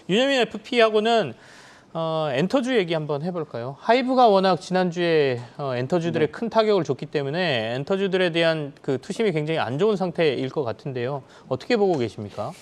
유념인 FP하고는 엔터주 얘기 한번 해볼까요? 하이브가 워낙 지난주에 엔터주들의 큰 타격을 줬기 때문에 엔터주들에 대한 그 투심이 굉장히 안 좋은 상태일 것 같은데요. 어떻게 보고 계십니까?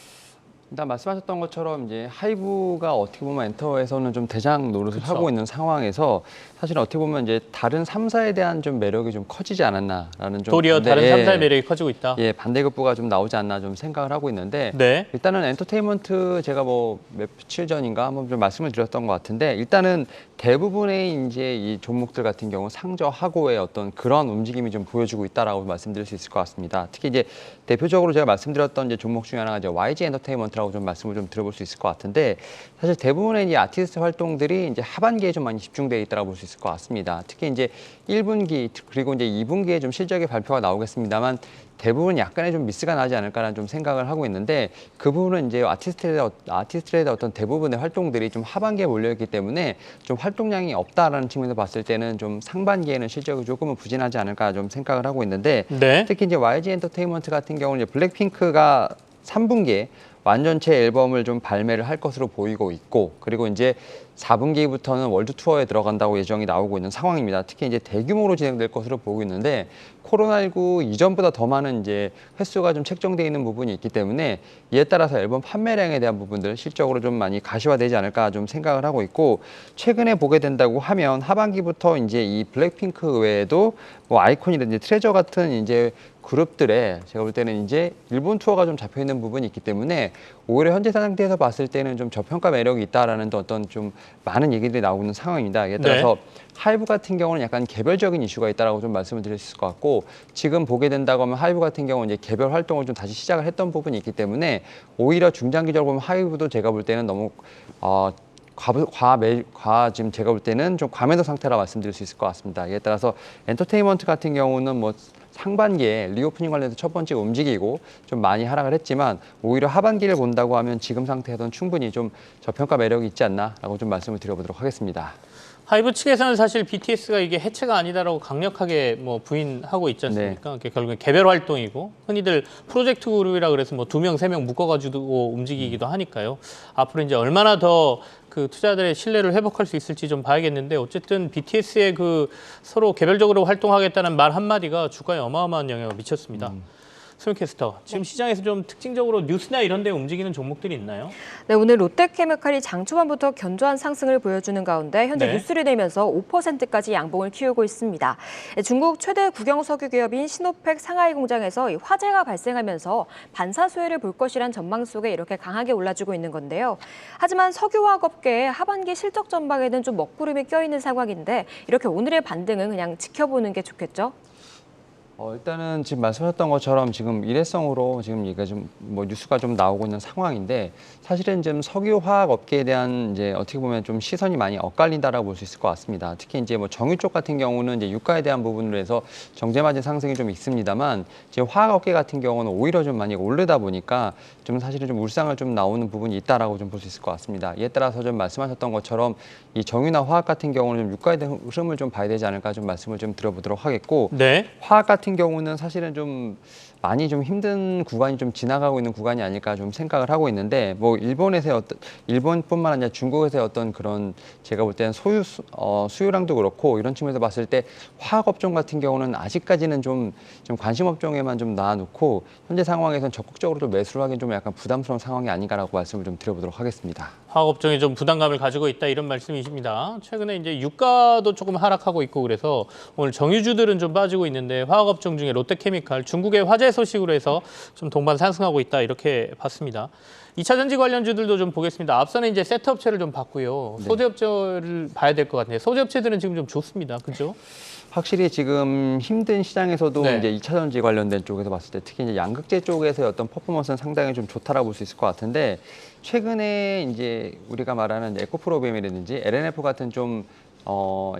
일단 말씀하셨던 것처럼 이제 하이브가 어떻게 보면 엔터에서는 좀 대장 노릇을 그쵸. 하고 있는 상황에서 사실 어떻게 보면 이제 다른 3사에 대한 좀 매력이 좀 커지지 않았나라는 좀 도리어 다른 3사의 매력이 커지고 있다. 예, 반대급부가 좀 나오지 않나 좀 생각을 하고 있는데 네. 일단은 엔터테인먼트 제가 뭐 며칠 전인가 한번 좀 말씀을 드렸던 것 같은데 일단은 대부분의 이제 이 종목들 같은 경우 상저하고의 어떤 그런 움직임이 좀 보여주고 있다라고 말씀드릴 수 있을 것 같습니다. 특히 이제 대표적으로 제가 말씀드렸던 이제 종목 중에 하나가 이제 YG 엔터테인먼트라고 좀 말씀을 좀 들어볼 수 있을 것 같은데 사실 대부분의 이 아티스트 활동들이 이제 하반기에 좀 많이 집중되어 있다고 볼 수 있을 것 같습니다. 특히 이제 1분기 그리고 이제 2분기에 좀 실적의 발표가 나오겠습니다만 대부분 약간의 좀 미스가 나지 않을까라는 좀 생각을 하고 있는데 그 부분은 이제 아티스트들의 어떤 대부분의 활동들이 좀 하반기에 몰려있기 때문에 좀 활동량이 없다라는 측면에서 봤을 때는 좀 상반기에는 실적이 조금은 부진하지 않을까 좀 생각을 하고 있는데 네. 특히 이제 YG 엔터테인먼트 같은 경우는 이제 블랙핑크가 3분기에 완전체 앨범을 좀 발매를 할 것으로 보이고 있고 그리고 이제 4분기부터는 월드 투어에 들어간다고 예정이 나오고 있는 상황입니다. 특히 이제 대규모로 진행될 것으로 보고 있는데 코로나19 이전보다 더 많은 이제 횟수가 좀 책정되어 있는 부분이 있기 때문에 이에 따라서 앨범 판매량에 대한 부분들 실적으로 좀 많이 가시화되지 않을까 좀 생각을 하고 있고 최근에 보게 된다고 하면 하반기부터 이제 이 블랙핑크 외에도 뭐 아이콘이라든지 트레저 같은 이제 그룹들의 제가 볼 때는 이제 일본 투어가 좀 잡혀 있는 부분이 있기 때문에 오히려 현재 상태에서 봤을 때는 좀 저평가 매력이 있다라는 어떤 좀 많은 얘기들이 나오고 있는 상황입니다. 이에 따라서 하이브 같은 경우는 약간 개별적인 이슈가 있다라고 좀 말씀을 드릴 수 있을 것 같고 지금 보게 된다고 하면 하이브 같은 경우는 이제 개별 활동을 좀 다시 시작을 했던 부분이 있기 때문에 오히려 중장기적으로 보면 하이브도 제가 볼 때는 너무 지금 제가 볼 때는 좀 과매도 상태라 말씀드릴 수 있을 것 같습니다. 이에 따라서 엔터테인먼트 같은 경우는 뭐 상반기에 리오프닝 관련해서 첫 번째 움직이고 좀 많이 하락을 했지만 오히려 하반기를 본다고 하면 지금 상태에서는 충분히 좀 저평가 매력이 있지 않나라고 좀 말씀을 드려보도록 하겠습니다. 하이브 측에서는 사실 BTS가 이게 해체가 아니다라고 강력하게 뭐 부인하고 있지 않습니까? 그게 결국엔 개별 활동이고 흔히들 프로젝트 그룹이라 그래서 뭐 2명, 3명 묶어가지고 움직이기도 하니까요. 앞으로 이제 얼마나 더 그 투자들의 신뢰를 회복할 수 있을지 좀 봐야겠는데 어쨌든 BTS의 그 서로 개별적으로 활동하겠다는 말 한마디가 주가에 어마어마한 영향을 미쳤습니다. 소윤캐스터, 지금 시장에서 좀 특징적으로 뉴스나 이런 데 움직이는 종목들이 있나요? 네, 오늘 롯데케미칼이 장 초반부터 견조한 상승을 보여주는 가운데 현재 뉴스를 내면서 5%까지 양봉을 키우고 있습니다. 중국 최대 국영석유 기업인 시노펙 상하이 공장에서 화재가 발생하면서 반사수혜를 볼 것이란 전망 속에 이렇게 강하게 올라주고 있는 건데요. 하지만 석유화학 업계의 하반기 실적 전망에는 좀 먹구름이 껴있는 상황인데 이렇게 오늘의 반등은 그냥 지켜보는 게 좋겠죠? 일단은 지금 말씀하셨던 것처럼 지금 일회성으로 지금 이게 좀 뭐 뉴스가 좀 나오고 있는 상황인데 사실은 지금 석유화학 업계에 대한 이제 어떻게 보면 좀 시선이 많이 엇갈린다라고 볼 수 있을 것 같습니다. 특히 이제 뭐 정유 쪽 같은 경우는 이제 유가에 대한 부분으로 해서 정제마진 상승이 좀 있습니다만 지금 화학 업계 같은 경우는 오히려 좀 많이 오르다 보니까 좀 사실은 좀 울상을 좀 나오는 부분이 있다라고 좀 볼 수 있을 것 같습니다. 이에 따라서 좀 말씀하셨던 것처럼 이 정유나 화학 같은 경우는 좀 유가에 대한 흐름을 좀 봐야 되지 않을까 좀 말씀을 좀 드려보도록 하겠고 화학 같은 경우는 사실은 좀 많이 좀 힘든 구간이 좀 지나가고 있는 구간이 아닐까 좀 생각을 하고 있는데 뭐 일본뿐만 아니라 중국에서의 어떤 그런 제가 볼 때는 수요량도 그렇고 이런 측면에서 봤을 때 화학 업종 같은 경우는 아직까지는 좀 관심 업종에만 좀 놔놓고 현재 상황에서는 적극적으로 좀 매수를 하기는 좀 약간 부담스러운 상황이 아닌가라고 말씀을 좀 드려보도록 하겠습니다. 화학 업종이 좀 부담감을 가지고 있다 이런 말씀이십니다. 최근에 이제 유가도 조금 하락하고 있고 그래서 오늘 정유주들은 좀 빠지고 있는데 화학 업종 중에 롯데케미칼 중국의 화재 소식으로 해서 좀 동반 상승하고 있다 이렇게 봤습니다. 2차 전지 관련주들도 좀 보겠습니다. 앞서는 이제 세트 업체를 좀 봤고요. 소재 업체를 봐야 될 것 같은데 소재 업체들은 지금 좀 좋습니다. 그렇죠? 확실히 지금 힘든 시장에서도 이제 2차 전지 관련된 쪽에서 봤을 때 특히 이제 양극재 쪽에서의 어떤 퍼포먼스는 상당히 좀 좋다라고 볼 수 있을 것 같은데 최근에 이제 우리가 말하는 에코프로비엠이라든지 LNF 같은 좀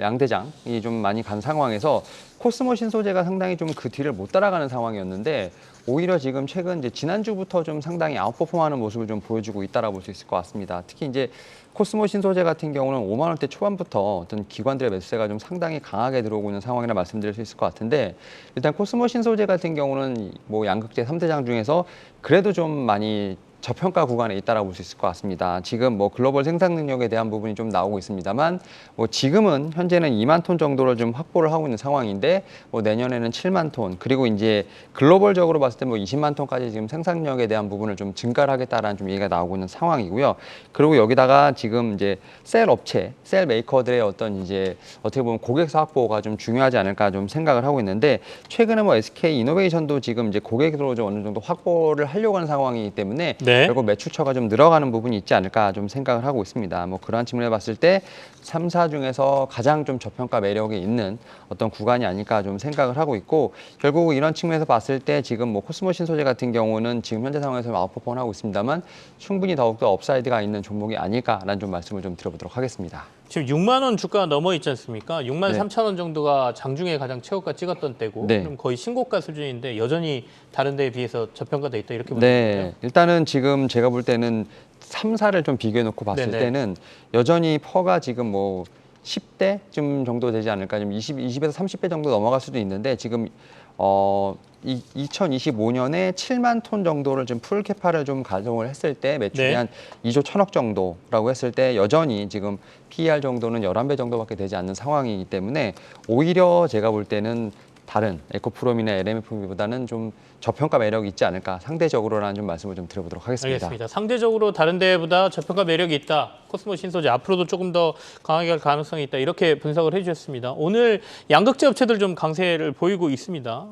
양대장이 좀 많이 간 상황에서 코스모 신소재가 상당히 좀 그 뒤를 못 따라가는 상황이었는데 오히려 지금 최근 이제 지난주부터 좀 상당히 아웃퍼폼하는 모습을 좀 보여주고 있다라고 볼 수 있을 것 같습니다. 특히 이제 코스모 신소재 같은 경우는 5만 원대 초반부터 어떤 기관들의 매수세가 좀 상당히 강하게 들어오고 있는 상황이라 말씀드릴 수 있을 것 같은데 일단 코스모 신소재 같은 경우는 뭐 양극재 3대장 중에서 그래도 좀 많이 저평가 구간에 있다라고 볼 수 있을 것 같습니다. 지금 뭐 글로벌 생산 능력에 대한 부분이 좀 나오고 있습니다만 뭐 지금은 현재는 2만 톤 정도를 좀 확보를 하고 있는 상황인데 뭐 내년에는 7만 톤 그리고 이제 글로벌적으로 봤을 때 뭐 20만 톤까지 지금 생산력에 대한 부분을 좀 증가를 하겠다라는 좀 얘기가 나오고 있는 상황이고요. 그리고 여기다가 지금 이제 셀 업체, 셀 메이커들의 어떤 이제 어떻게 보면 고객사 확보가 좀 중요하지 않을까 좀 생각을 하고 있는데 최근에 뭐 SK 이노베이션도 지금 이제 고객으로 좀 어느 정도 확보를 하려고 하는 상황이기 때문에 네. 결국 매출처가 좀 늘어가는 부분이 있지 않을까 좀 생각을 하고 있습니다. 뭐 그러한 측면에 봤을 때 3사 중에서 가장 좀 저평가 매력이 있는 어떤 구간이 아닐까 좀 생각을 하고 있고 결국 이런 측면에서 봤을 때 지금 뭐 코스모 신소재 같은 경우는 지금 현재 상황에서 아웃퍼폼 하고 있습니다만 충분히 더욱더 업사이드가 있는 종목이 아닐까라는 좀 말씀을 좀 드려보도록 하겠습니다. 지금 6만 원 주가가 넘어 있지 않습니까? 6만 네. 3천 원 정도가 장중에 가장 최고가 찍었던 때고 네. 그럼 거의 신고가 수준인데 여전히 다른 데에 비해서 저평가돼 있다 이렇게 보는 네, 거예요. 일단은 지금 제가 볼 때는 3사를 좀 비교해 놓고 봤을 네네. 때는 여전히 퍼가 지금 뭐 10대쯤 정도 되지 않을까, 좀 20에서 30배 정도 넘어갈 수도 있는데 지금 2025년에 7만 톤 정도를 좀 풀캐파를 좀 가동을 했을 때 매출이 네. 한 2조 1천억 정도라고 했을 때 여전히 지금 PER 정도는 11배 정도밖에 되지 않는 상황이기 때문에 오히려 제가 볼 때는 다른 에코프롬이나 LMF보다는 좀 저평가 매력이 있지 않을까 상대적으로라는 좀 말씀을 좀 드려보도록 하겠습니다. 알겠습니다. 상대적으로 다른 데보다 저평가 매력이 있다. 코스모 신소재 앞으로도 조금 더 강하게 갈 가능성이 있다. 이렇게 분석을 해주셨습니다. 오늘 양극재 업체들 좀 강세를 보이고 있습니다.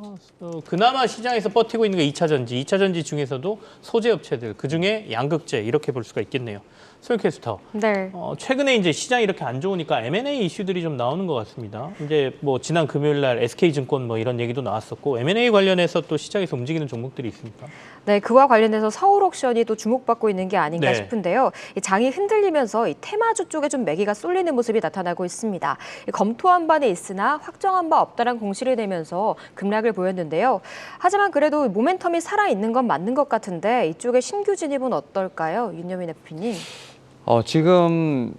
그나마 시장에서 버티고 있는 게 2차 전지. 2차 전지 중에서도 소재 업체들, 그중에 양극재 이렇게 볼 수가 있겠네요. 소영캐스터. 네. 최근에 이제 시장이 이렇게 안 좋으니까 M&A 이슈들이 좀 나오는 것 같습니다. 이제 뭐 지난 금요일 날 SK증권 뭐 이런 얘기도 나왔었고 M&A 관련해서 또 시장에서 움직이는 종목들이 있습니까? 네, 그와 관련해서 서울 옥션이 또 주목받고 있는 게 아닌가 네. 싶은데요. 이 장이 흔들리면서 이 테마주 쪽에 좀 매기가 쏠리는 모습이 나타나고 있습니다. 검토한 바는 있으나 확정한 바 없다는 공시를 내면서 급락을 보였는데요. 하지만 그래도 모멘텀이 살아있는 건 맞는 것 같은데 이쪽의 신규 진입은 어떨까요? 윤여민 대표님. 지금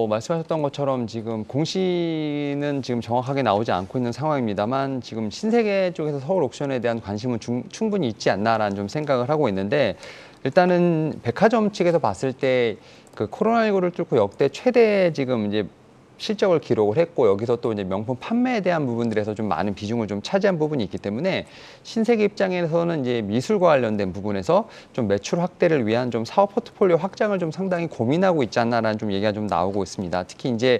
말씀하셨던 것처럼 지금 공시는 지금 정확하게 나오지 않고 있는 상황입니다만 지금 신세계 쪽에서 서울 옥션에 대한 관심은 충분히 있지 않나라는 좀 생각을 하고 있는데 일단은 백화점 측에서 봤을 때 그 코로나19를 뚫고 역대 최대 지금 이제 실적을 기록을 했고 여기서 또 이제 명품 판매에 대한 부분들에서 좀 많은 비중을 좀 차지한 부분이 있기 때문에 신세계 입장에서는 이제 미술과 관련된 부분에서 좀 매출 확대를 위한 좀 사업 포트폴리오 확장을 좀 상당히 고민하고 있지 않나라는 좀 얘기가 좀 나오고 있습니다. 특히 이제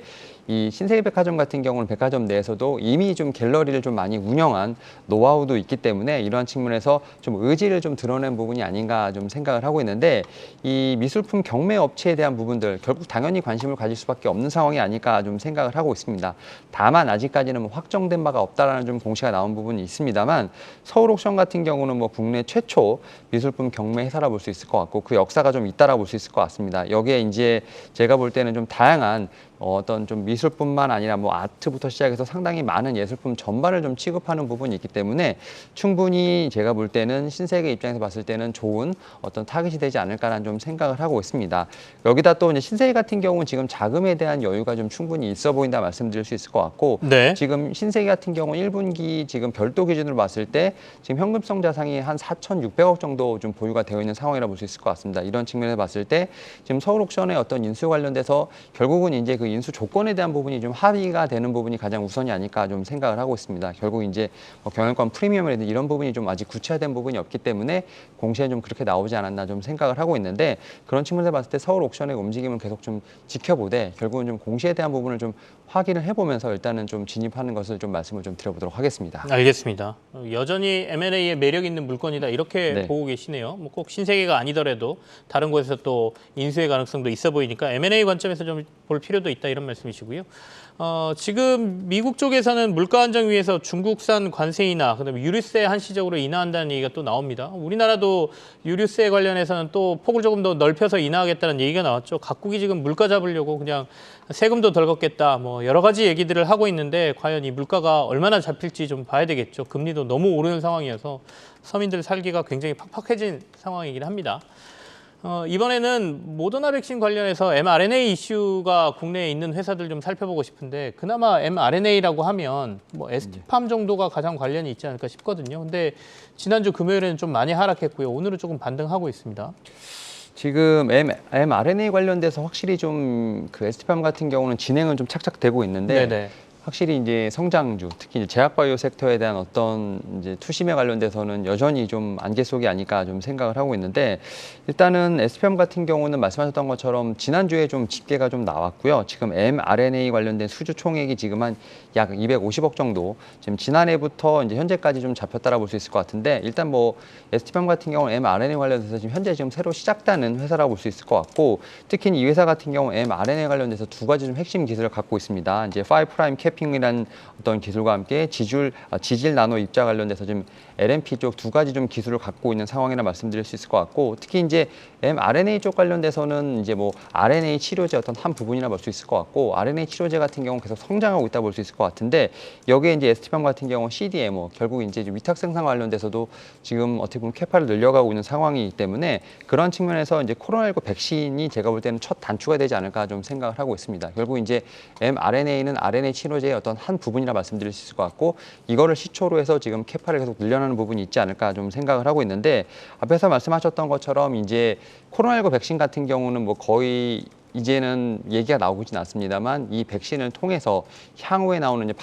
이 신세계백화점 같은 경우는 백화점 내에서도 이미 좀 갤러리를 좀 많이 운영한 노하우도 있기 때문에 이러한 측면에서 좀 의지를 좀 드러낸 부분이 아닌가 좀 생각을 하고 있는데 이 미술품 경매 업체에 대한 부분들 결국 당연히 관심을 가질 수밖에 없는 상황이 아닐까 좀 생각을 하고 있습니다. 다만 아직까지는 뭐 확정된 바가 없다라는 좀 공시가 나온 부분이 있습니다만 서울 옥션 같은 경우는 뭐 국내 최초 미술품 경매 회사라 볼 수 있을 것 같고 그 역사가 좀 있다라 볼 수 있을 것 같습니다. 여기에 이제 제가 볼 때는 좀 다양한 어떤 좀 미술뿐만 아니라 뭐 아트부터 시작해서 상당히 많은 예술품 전반을 좀 취급하는 부분이 있기 때문에 충분히 제가 볼 때는 신세계 입장에서 봤을 때는 좋은 어떤 타깃이 되지 않을까라는 좀 생각을 하고 있습니다. 여기다 또 이제 신세계 같은 경우는 지금 자금에 대한 여유가 좀 충분히 있어 보인다 말씀드릴 수 있을 것 같고 네. 지금 신세계 같은 경우는 1분기 지금 별도 기준으로 봤을 때 지금 현금성 자산이 한 4,600억 정도 좀 보유가 되어 있는 상황이라 볼 수 있을 것 같습니다. 이런 측면에서 봤을 때 지금 서울 옥션의 어떤 인수 관련돼서 결국은 이제 그 인수 조건에 대한 부분이 좀 합의가 되는 부분이 가장 우선이 아닐까 좀 생각을 하고 있습니다. 결국 이제 경영권 프리미엄이라든지 이런 부분이 좀 아직 구체화된 부분이 없기 때문에 공시에 좀 그렇게 나오지 않았나 좀 생각을 하고 있는데 그런 측면에서 봤을 때 서울 옥션의 움직임을 계속 좀 지켜보되 결국은 좀 공시에 대한 부분을 좀 확인을 해보면서 일단은 좀 진입하는 것을 좀 말씀을 좀 드려보도록 하겠습니다. 알겠습니다. 여전히 M&A에 매력 있는 물건이다 이렇게 네. 보고 계시네요. 뭐 꼭 신세계가 아니더라도 다른 곳에서 또 인수의 가능성도 있어 보이니까 M&A 관점에서 좀 볼 필요도 있다 이런 말씀이시고요. 지금 미국 쪽에서는 물가 안정 위해서 중국산 관세 인하, 그다음에 유류세 한시적으로 인하한다는 얘기가 또 나옵니다. 우리나라도 유류세 관련해서는 또 폭을 조금 더 넓혀서 인하하겠다는 얘기가 나왔죠. 각국이 지금 물가 잡으려고 그냥 세금도 덜 걷겠다, 뭐 여러 가지 얘기들을 하고 있는데 과연 이 물가가 얼마나 잡힐지 좀 봐야 되겠죠. 금리도 너무 오르는 상황이어서 서민들 살기가 굉장히 팍팍해진 상황이긴 합니다. 이번에는 모더나 백신 관련해서 mRNA 이슈가 국내에 있는 회사들 좀 살펴보고 싶은데 그나마 mRNA라고 하면 뭐 ST팜 정도가 가장 관련이 있지 않을까 싶거든요. 근데 지난주 금요일에는 좀 많이 하락했고요. 오늘은 조금 반등하고 있습니다. 지금 mRNA 관련돼서 확실히 좀 그 ST팜 같은 경우는 진행은 좀 착착되고 있는데 네네. 확실히 이제 성장주, 특히 이제 제약바이오 섹터에 대한 어떤 이제 투심에 관련돼서는 여전히 좀 안개 속이 아닐까 좀 생각을 하고 있는데 일단은 SPM 같은 경우는 말씀하셨던 것처럼 지난주에 좀 집계가 좀 나왔고요. 지금 mRNA 관련된 수주 총액이 지금 한 약 250억 정도 지금 지난해부터 이제 현재까지 좀 잡혔다라 볼 수 있을 것 같은데 일단 뭐 ST팜 같은 경우는 mRNA 관련돼서 지금 현재 지금 새로 시작되는 회사라고 볼 수 있을 것 같고 특히 이 회사 같은 경우 mRNA 관련돼서 두 가지 좀 핵심 기술을 갖고 있습니다. 이제 5' 캐핑이라는 어떤 기술과 함께 지질 나노 입자 관련돼서 지금 LNP 쪽 두 가지 좀 기술을 갖고 있는 상황이라 말씀드릴 수 있을 것 같고 특히 이제 mRNA 쪽 관련돼서는 이제 뭐 RNA 치료제 어떤 한 부분이라 볼 수 있을 것 같고 RNA 치료제 같은 경우는 계속 성장하고 있다 볼 수 있을 것 같은데 여기에 이제 ST팜 같은 경우 CDMO 결국 이제 위탁 생산 관련돼서도 지금 어떻게 보면 캐파를 늘려가고 있는 상황이기 때문에 그런 측면에서 이제 코로나19 백신이 제가 볼 때는 첫 단추가 되지 않을까 좀 생각을 하고 있습니다. 결국 이제 mRNA는 RNA 치료제의 어떤 한 부분이라 말씀드릴 수 있을 것 같고 이거를 시초로 해서 지금 캐파를 계속 늘려나는 부분이 있지 않을까 좀 생각을 하고 있는데 앞에서 말씀하셨던 것처럼 이제 코로나19 백신 같은 경우는 뭐 거의 이제는 얘기가 나오고 있지는 않습니다만 이 백신을 통해서 향후에 나오는 이제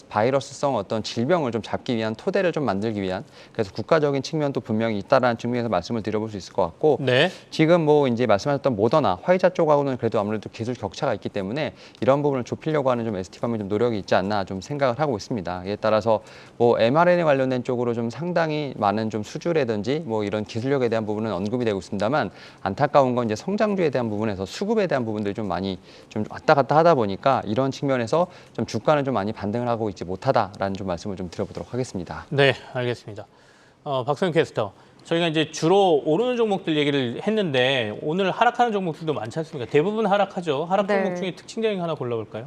바이러스성 어떤 질병을 좀 잡기 위한 토대를 좀 만들기 위한 그래서 국가적인 측면도 분명히 있다라는 측면에서 말씀을 드려볼 수 있을 것 같고 네. 지금 뭐 이제 말씀하셨던 모더나 화이자 쪽하고는 그래도 아무래도 기술 격차가 있기 때문에 이런 부분을 좁히려고 하는 좀 ST팜의 좀 노력이 있지 않나 좀 생각을 하고 있습니다. 이에 따라서 뭐 mRNA 관련된 쪽으로 좀 상당히 많은 좀 수주라든지 뭐 이런 기술력에 대한 부분은 언급이 되고 있습니다만 안타까운 건 이제 성장주에 대한 부분에서 수급에 대한 부분들이 좀 많이 좀 왔다 갔다 하다 보니까 이런 측면에서 좀 주가는 좀 많이 반등을 하고 있지 못하다라는 좀 말씀을 좀 드려보도록 하겠습니다. 네, 알겠습니다. 박성현 캐스터, 저희가 이제 주로 오르는 종목들 얘기를 했는데 오늘 하락하는 종목들도 많지 않습니까? 대부분 하락하죠. 하락 종목 네. 중에 특징적인 거 하나 골라볼까요?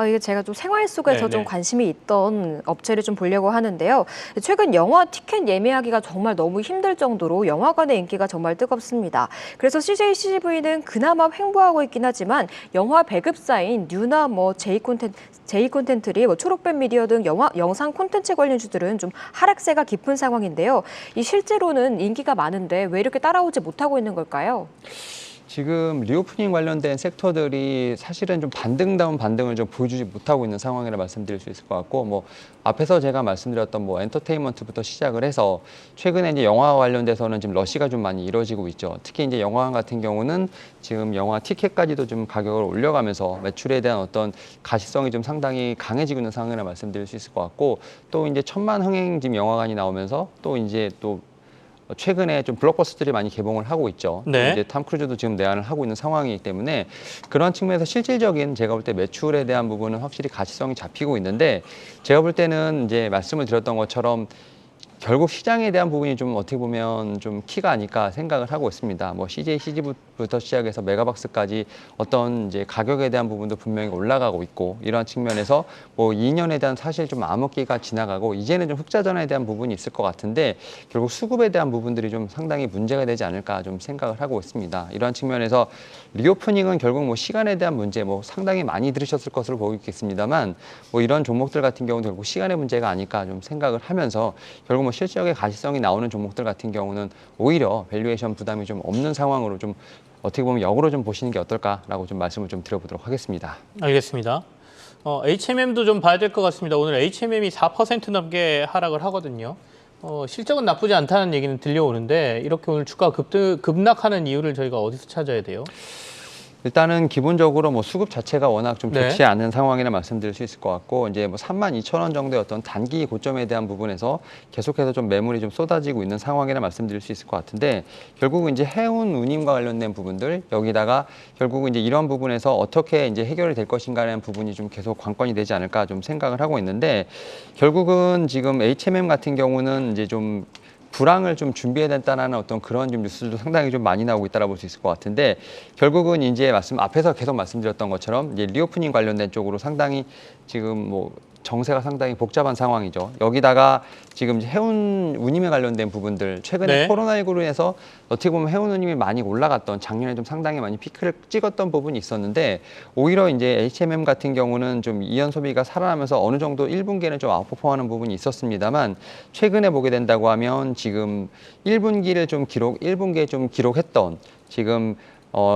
이게 제가 좀 생활 속에서 네, 좀 네. 관심이 있던 업체를 좀 보려고 하는데요. 최근 영화 티켓 예매하기가 정말 너무 힘들 정도로 영화관의 인기가 정말 뜨겁습니다. 그래서 CJ CGV는 그나마 횡보하고 있긴 하지만 영화 배급사인 뉴나 제이 콘텐트리, 초록뱀 미디어 등 영상 콘텐츠 관련주들은 좀 하락세가 깊은 상황인데요. 이 실제로는 인기가 많은데 왜 이렇게 따라오지 못하고 있는 걸까요? 지금 리오프닝 관련된 섹터들이 사실은 좀 반등다운 반등을 좀 보여주지 못하고 있는 상황이라 말씀드릴 수 있을 것 같고 뭐 앞에서 제가 말씀드렸던 뭐 엔터테인먼트부터 시작을 해서 최근에 이제 영화 관련돼서는 지금 러시가 좀 많이 이루어지고 있죠. 특히 이제 영화관 같은 경우는 지금 영화 티켓까지도 좀 가격을 올려가면서 매출에 대한 어떤 가시성이 좀 상당히 강해지고 있는 상황이라 말씀드릴 수 있을 것 같고 또 이제 천만 흥행 지금 영화관이 나오면서 또 이제 또 최근에 좀 블록버스터들이 많이 개봉을 하고 있죠. 네. 이제 탐 크루즈도 지금 내한을 하고 있는 상황이기 때문에 그런 측면에서 실질적인 제가 볼 때 매출에 대한 부분은 확실히 가시성이 잡히고 있는데 제가 볼 때는 이제 말씀을 드렸던 것처럼 결국 시장에 대한 부분이 좀 어떻게 보면 좀 키가 아닐까 생각을 하고 있습니다. 뭐 CJ, CGV부터 시작해서 메가박스까지 어떤 이제 가격에 대한 부분도 분명히 올라가고 있고 이러한 측면에서 뭐 2년에 대한 사실 좀 암흑기가 지나가고 이제는 좀 흑자전에 대한 부분이 있을 것 같은데 결국 수급에 대한 부분들이 좀 상당히 문제가 되지 않을까 좀 생각을 하고 있습니다. 이러한 측면에서 리오프닝은 결국 뭐 시간에 대한 문제 뭐 상당히 많이 들으셨을 것으로 보이겠습니다만 뭐 이런 종목들 같은 경우도 결국 시간의 문제가 아닐까 좀 생각을 하면서 결국 뭐 실질적인 가시성이 나오는 종목들 같은 경우는 오히려 밸류에이션 부담이 좀 없는 상황으로 좀 어떻게 보면 역으로 좀 보시는 게 어떨까라고 좀 말씀을 좀 드려보도록 하겠습니다. 알겠습니다. HMM도 좀 봐야 될 것 같습니다. 오늘 HMM이 4% 넘게 하락을 하거든요. 실적은 나쁘지 않다는 얘기는 들려오는데 이렇게 오늘 주가 급락하는 이유를 저희가 어디서 찾아야 돼요? 일단은 기본적으로 뭐 수급 자체가 워낙 좀 네. 좋지 않은 상황이라 말씀드릴 수 있을 것 같고 이제 뭐 32,000원 정도의 어떤 단기 고점에 대한 부분에서 계속해서 좀 매물이 좀 쏟아지고 있는 상황이라 말씀드릴 수 있을 것 같은데 결국은 이제 해운 운임과 관련된 부분들 여기다가 결국은 이제 이런 부분에서 어떻게 이제 해결이 될 것인가라는 부분이 좀 계속 관건이 되지 않을까 좀 생각을 하고 있는데 결국은 지금 HMM 같은 경우는 이제 좀 불황을 좀 준비해야 된다는 어떤 그런 좀 뉴스도 상당히 좀 많이 나오고 있다라 볼 수 있을 것 같은데 결국은 이제 앞에서 계속 말씀드렸던 것처럼 이제 리오프닝 관련된 쪽으로 상당히 지금 뭐 정세가 상당히 복잡한 상황이죠. 여기다가 지금 해운 운임에 관련된 부분들 최근에 네. 코로나19로 인해서 어떻게 보면 해운 운임이 많이 올라갔던 작년에 좀 상당히 많이 피크를 찍었던 부분이 있었는데 오히려 이제 HMM 같은 경우는 좀 이연 소비가 살아나면서 어느 정도 1분기에는 좀 아웃퍼폼하는 부분이 있었습니다만 최근에 보게 된다고 하면 지금 1분기에 좀 기록했던 지금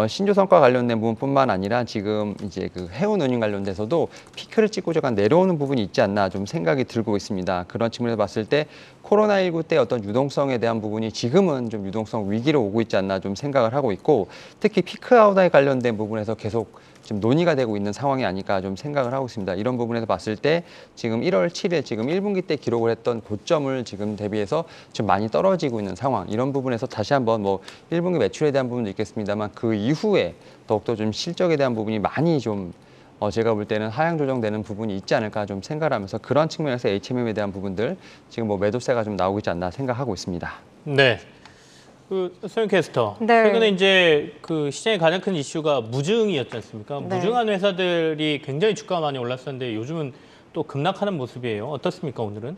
신조성과 관련된 부분뿐만 아니라 지금 이제 그 해운 운임 관련돼서도 피크를 찍고 약간 내려오는 부분이 있지 않나 좀 생각이 들고 있습니다. 그런 측면에서 봤을 때 코로나19 때 어떤 유동성에 대한 부분이 지금은 좀 유동성 위기로 오고 있지 않나 좀 생각을 하고 있고 특히 피크아웃에 관련된 부분에서 계속 지금 논의가 되고 있는 상황이 아닐까 좀 생각을 하고 있습니다. 이런 부분에서 봤을 때 지금 1월 7일 지금 1분기 때 기록을 했던 고점을 지금 대비해서 좀 많이 떨어지고 있는 상황. 이런 부분에서 다시 한번 뭐 1분기 매출에 대한 부분도 있겠습니다만 그 이후에 더욱더 좀 실적에 대한 부분이 많이 좀 제가 볼 때는 하향 조정되는 부분이 있지 않을까 좀 생각을 하면서 그런 측면에서 HMM에 대한 부분들 지금 뭐 매도세가 좀 나오고 있지 않나 생각하고 있습니다. 네. 소영 캐스터. 네. 최근에 이제 그 시장의 가장 큰 이슈가 무증이었지 않습니까? 네. 무증한 회사들이 굉장히 주가가 많이 올랐었는데 요즘은 또 급락하는 모습이에요. 어떻습니까, 오늘은?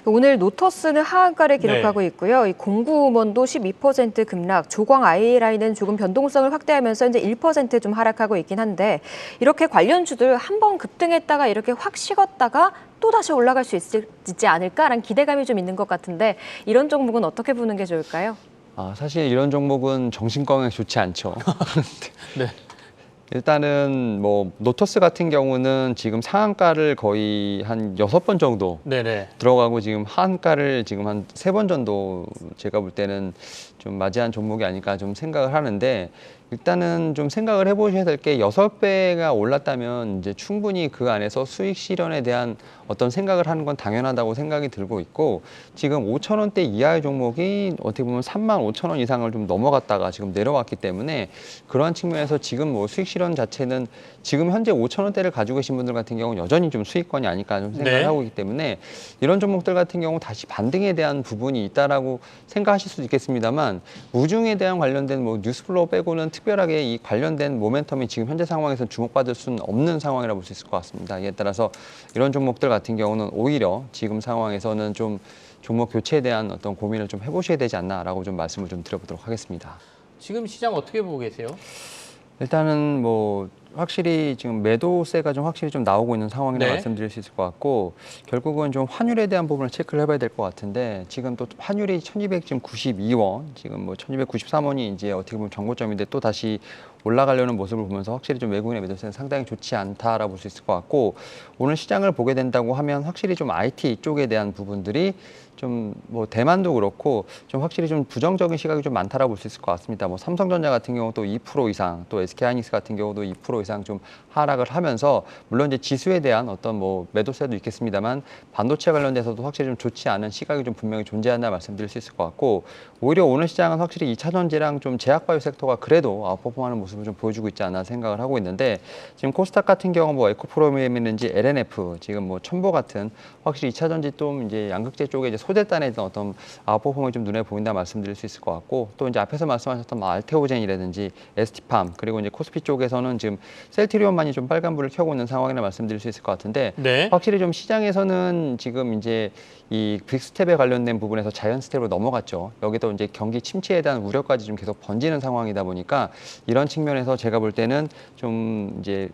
오늘 노터스는 하한가를 기록하고 있고요. 이 공구음원도 12% 급락, 조광 아이라인은 조금 변동성을 확대하면서 현재 1% 좀 하락하고 있긴 한데 이렇게 관련주들 한번 급등했다가 이렇게 확 식었다가 또 다시 올라갈 수 있지 않을까라는 기대감이 좀 있는 것 같은데 이런 종목은 어떻게 보는 게 좋을까요? 사실 이런 종목은 정신건강에 좋지 않죠. 네. 일단은 뭐 노터스 같은 경우는 지금 상한가를 거의 한 6번 정도 네네. 들어가고 지금 하한가를 지금 한 3번 정도 제가 볼 때는 좀 맞이한 종목이 아닐까 좀 생각을 하는데 일단은 좀 생각을 해보셔야 될 게 6배가 올랐다면 이제 충분히 그 안에서 수익 실현에 대한 어떤 생각을 하는 건 당연하다고 생각이 들고 있고 지금 5,000원대 이하의 종목이 어떻게 보면 35,000원 이상을 좀 넘어갔다가 지금 내려왔기 때문에 그러한 측면에서 지금 뭐 수익 실현 자체는 지금 현재 5,000원대를 가지고 계신 분들 같은 경우는 여전히 좀 수익권이 아닐까 좀 생각을 네. 하고 있기 때문에 이런 종목들 같은 경우 다시 반등에 대한 부분이 있다라고 생각하실 수도 있겠습니다만 무중에 대한 관련된 뭐 뉴스플로우 빼고는 특별하게 이 관련된 모멘텀이 지금 현재 상황에서 주목받을 수는 없는 상황이라고 볼 수 있을 것 같습니다. 이에 따라서 이런 종목들 같은 경우는 오히려 지금 상황에서는 좀 종목 교체에 대한 어떤 고민을 좀 해보셔야 되지 않나라고 좀 말씀을 좀 드려보도록 하겠습니다. 지금 시장 어떻게 보고 계세요? 일단은 뭐 확실히 지금 매도세가 좀 확실히 좀 나오고 있는 상황이라 네. 말씀드릴 수 있을 것 같고 결국은 좀 환율에 대한 부분을 체크를 해봐야 될 것 같은데 지금 또 환율이 1,292원 지금 뭐 1,293원이 이제 어떻게 보면 정고점인데 또 다시 올라가려는 모습을 보면서 확실히 좀 외국인의 매도세는 상당히 좋지 않다라고 볼 수 있을 것 같고 오늘 시장을 보게 된다고 하면 확실히 좀 IT 쪽에 대한 부분들이 좀 뭐 대만도 그렇고 좀 확실히 좀 부정적인 시각이 좀 많다라고 볼 수 있을 것 같습니다. 뭐 삼성전자 같은 경우도 2% 이상, 또 SK하이닉스 같은 경우도 2% 이상 좀 하락을 하면서 물론 이제 지수에 대한 어떤 뭐 매도세도 있겠습니다만 반도체 관련돼서도 확실히 좀 좋지 않은 시각이 좀 분명히 존재한다 말씀드릴 수 있을 것 같고 오히려 오늘 시장은 확실히 2차 전지랑 좀 제약바이오 섹터가 그래도 아웃퍼폼하는 모습을 좀 보여주고 있지 않나 생각을 하고 있는데 지금 코스닥 같은 경우 뭐 에코프로미엠이든지 LNF 지금 뭐 첨보 같은 확실히 2차 전지 또 이제 양극재 쪽에 이제 소재단에 대한 어떤 아웃퍼폼이 좀 눈에 보인다 말씀드릴 수 있을 것 같고 또 이제 앞에서 말씀하셨던 뭐 알테오젠이라든지 ST팜 그리고 이제 코스피 쪽에서는 지금 셀트리온만이 좀 빨간불을 켜고 있는 상황이라 말씀드릴 수 있을 것 같은데 네. 확실히 좀 시장에서는 지금 이제 이 빅스텝에 관련된 부분에서 자이언트 스텝으로 넘어갔죠. 여기도 이제 경기 침체에 대한 우려까지 좀 계속 번지는 상황이다 보니까 이런 측면에서 제가 볼 때는 좀 이제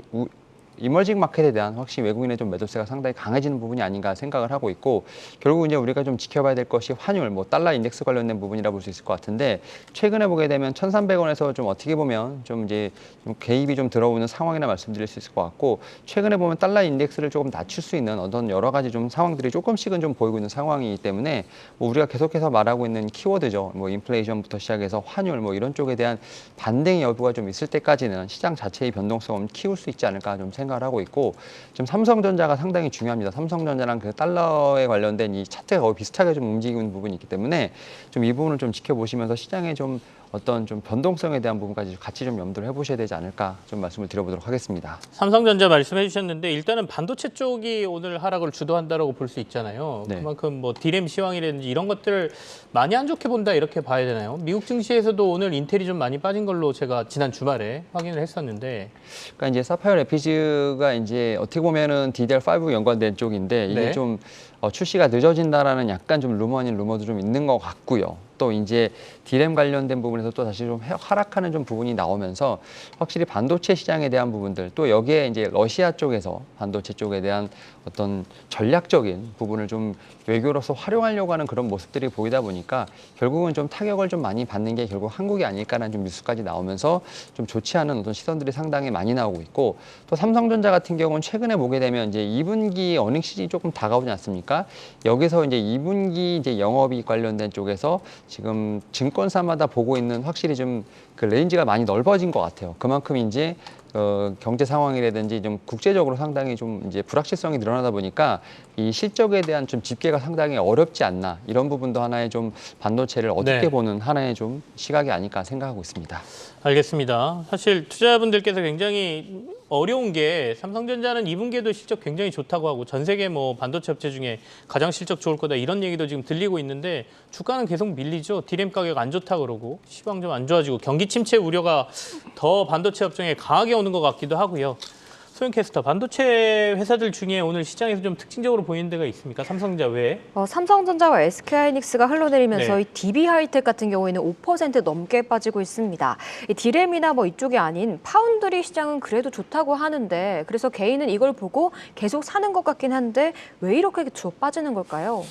이머징 마켓에 대한 확실히 외국인의 좀 매도세가 상당히 강해지는 부분이 아닌가 생각을 하고 있고 결국 이제 우리가 좀 지켜봐야 될 것이 환율, 뭐 달러 인덱스 관련된 부분이라 볼 수 있을 것 같은데 최근에 보게 되면 1,300원에서 좀 어떻게 보면 좀 이제 좀 개입이 좀 들어오는 상황이라 말씀드릴 수 있을 것 같고 최근에 보면 달러 인덱스를 조금 낮출 수 있는 어떤 여러 가지 좀 상황들이 조금씩은 좀 보이고 있는 상황이기 때문에 뭐 우리가 계속해서 말하고 있는 키워드죠. 뭐 인플레이션부터 시작해서 환율 뭐 이런 쪽에 대한 반등 여부가 좀 있을 때까지는 시장 자체의 변동성을 키울 수 있지 않을까 좀 생각을 하고 있고 지금 삼성전자가 상당히 중요합니다. 삼성전자랑 그 달러에 관련된 이 차트가 거의 비슷하게 좀 움직이는 부분이 있기 때문에 좀 이 부분을 좀 지켜보시면서 시장에 좀 어떤 좀 변동성에 대한 부분까지 같이 좀 염두를 해보셔야 되지 않을까 좀 말씀을 드려보도록 하겠습니다. 삼성전자 말씀해 주셨는데 일단은 반도체 쪽이 오늘 하락을 주도한다라고 볼 수 있잖아요. 네. 그만큼 뭐 디램 시황이라든지 이런 것들을 많이 안 좋게 본다 이렇게 봐야 되나요? 미국 증시에서도 오늘 인텔이 좀 많이 빠진 걸로 제가 지난 주말에 확인을 했었는데. 그러니까 이제 사파이어 래피즈가 이제 어떻게 보면은 DDR5 연관된 쪽인데 이게 네. 좀 출시가 늦어진다라는 약간 좀 루머 아닌 루머도 좀 있는 것 같고요. 또 이제 디램 관련된 부분에서 또 다시 좀 하락하는 좀 부분이 나오면서 확실히 반도체 시장에 대한 부분들 또 여기에 이제 러시아 쪽에서 반도체 쪽에 대한 어떤 전략적인 부분을 좀 외교로서 활용하려고 하는 그런 모습들이 보이다 보니까 결국은 좀 타격을 좀 많이 받는 게 결국 한국이 아닐까라는 좀 뉴스까지 나오면서 좀 좋지 않은 어떤 시선들이 상당히 많이 나오고 있고 또 삼성전자 같은 경우는 최근에 보게 되면 이제 2분기 어닝 시즌이 조금 다가오지 않습니까? 여기서 이제 2분기 이제 영업이익 관련된 쪽에서 지금 증권사마다 보고 있는 확실히 좀 그 레인지가 많이 넓어진 것 같아요. 그만큼 이제 경제 상황이라든지 좀 국제적으로 상당히 좀 이제 불확실성이 늘어나다 보니까 이 실적에 대한 좀 집계가 상당히 어렵지 않나 이런 부분도 하나의 좀 반도체를 어둡게 네. 보는 하나의 좀 시각이 아닐까 생각하고 있습니다. 알겠습니다. 사실 투자자분들께서 굉장히 어려운 게 삼성전자는 2분기에도 실적 굉장히 좋다고 하고 전 세계 뭐 반도체 업체 중에 가장 실적 좋을 거다 이런 얘기도 지금 들리고 있는데 주가는 계속 밀리죠. 디램 가격 안 좋다 그러고 시황 좀 안 좋아지고 경기 침체 우려가 더 반도체 업종에 강하게 오는 것 같기도 하고요. 소영 캐스터, 반도체 회사들 중에 오늘 시장에서 좀 특징적으로 보이는 데가 있습니까? 삼성전자 외에? 삼성전자와 SK하이닉스가 흘러내리면서 네. 이 DB하이텍 같은 경우에는 5% 넘게 빠지고 있습니다. 이 디램이나 뭐 이쪽이 아닌 파운드리 시장은 그래도 좋다고 하는데 그래서 개인은 이걸 보고 계속 사는 것 같긴 한데 왜 이렇게 주로 빠지는 걸까요?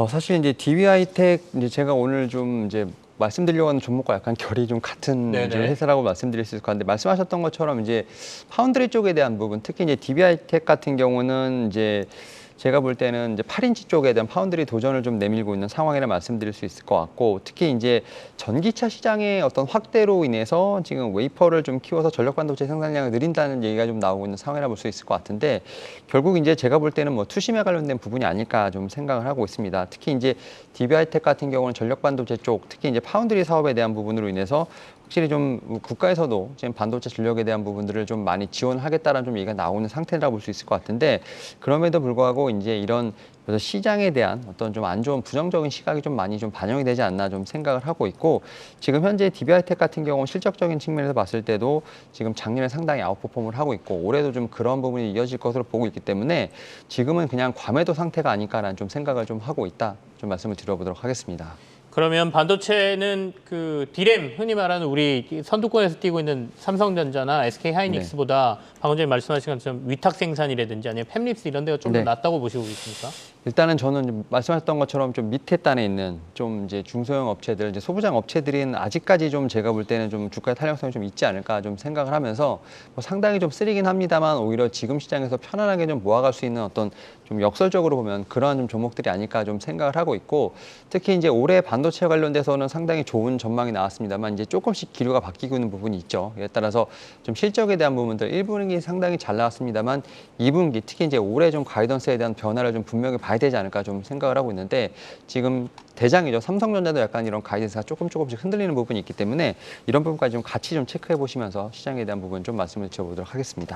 사실 이제 DB하이텍 이제 제가 오늘 좀 이제 말씀드리려고 하는 종목과 약간 결이 좀 같은 네네. 이제 회사라고 말씀드릴 수 있을 것 같은데 말씀하셨던 것처럼 이제 파운드리 쪽에 대한 부분 특히 이제 DB하이텍 같은 경우는 이제 제가 볼 때는 이제 8인치 쪽에 대한 파운드리 도전을 좀 내밀고 있는 상황이라 말씀드릴 수 있을 것 같고 특히 이제 전기차 시장의 어떤 확대로 인해서 지금 웨이퍼를 좀 키워서 전력 반도체 생산량을 늘린다는 얘기가 좀 나오고 있는 상황이라 볼 수 있을 것 같은데 결국 이제 제가 볼 때는 뭐 투심에 관련된 부분이 아닐까 좀 생각을 하고 있습니다. 특히 이제 DB하이텍 같은 경우는 전력 반도체 쪽 특히 이제 파운드리 사업에 대한 부분으로 인해서 확실히 좀 국가에서도 지금 반도체 전력에 대한 부분들을 좀 많이 지원하겠다라는 좀 얘기가 나오는 상태라고 볼 수 있을 것 같은데 그럼에도 불구하고 이제 이런 그래서 시장에 대한 어떤 좀 안 좋은 부정적인 시각이 좀 많이 좀 반영이 되지 않나 좀 생각을 하고 있고 지금 현재 DB하이텍 같은 경우는 실적적인 측면에서 봤을 때도 지금 작년에 상당히 아웃퍼폼을 하고 있고 올해도 좀 그런 부분이 이어질 것으로 보고 있기 때문에 지금은 그냥 과매도 상태가 아닐까라는 좀 생각을 좀 하고 있다 좀 말씀을 드려보도록 하겠습니다. 그러면 반도체는 그 디램 흔히 말하는 우리 선두권에서 뛰고 있는 삼성전자나 SK하이닉스보다 방금 전에 말씀하신 것처럼 위탁 생산이라든지 아니면 팹립스 이런 데가 좀 더 네. 낫다고 보시고 계십니까? 일단은 저는 말씀하셨던 것처럼 좀 밑에 단에 있는 좀 이제 중소형 업체들, 이제 소부장 업체들은 아직까지 좀 제가 볼 때는 좀 주가의 탄력성이 좀 있지 않을까 좀 생각을 하면서 뭐 상당히 좀 쓰리긴 합니다만 오히려 지금 시장에서 편안하게 좀 모아갈 수 있는 어떤 좀 역설적으로 보면 그러한 좀 종목들이 아닐까 좀 생각을 하고 있고 특히 이제 올해 반도체 관련돼서는 상당히 좋은 전망이 나왔습니다만 이제 조금씩 기류가 바뀌고 있는 부분이 있죠. 이에 따라서 좀 실적에 대한 부분들 1분기 상당히 잘 나왔습니다만 2분기 특히 이제 올해 좀 가이던스에 대한 변화를 좀 분명히 봐야 되지 않을까 좀 생각을 하고 있는데 지금 대장이죠. 삼성전자도 약간 이런 가이던스가 조금씩 흔들리는 부분이 있기 때문에 이런 부분까지 좀 같이 좀 체크해 보시면서 시장에 대한 부분 좀 말씀을 드려보도록 하겠습니다.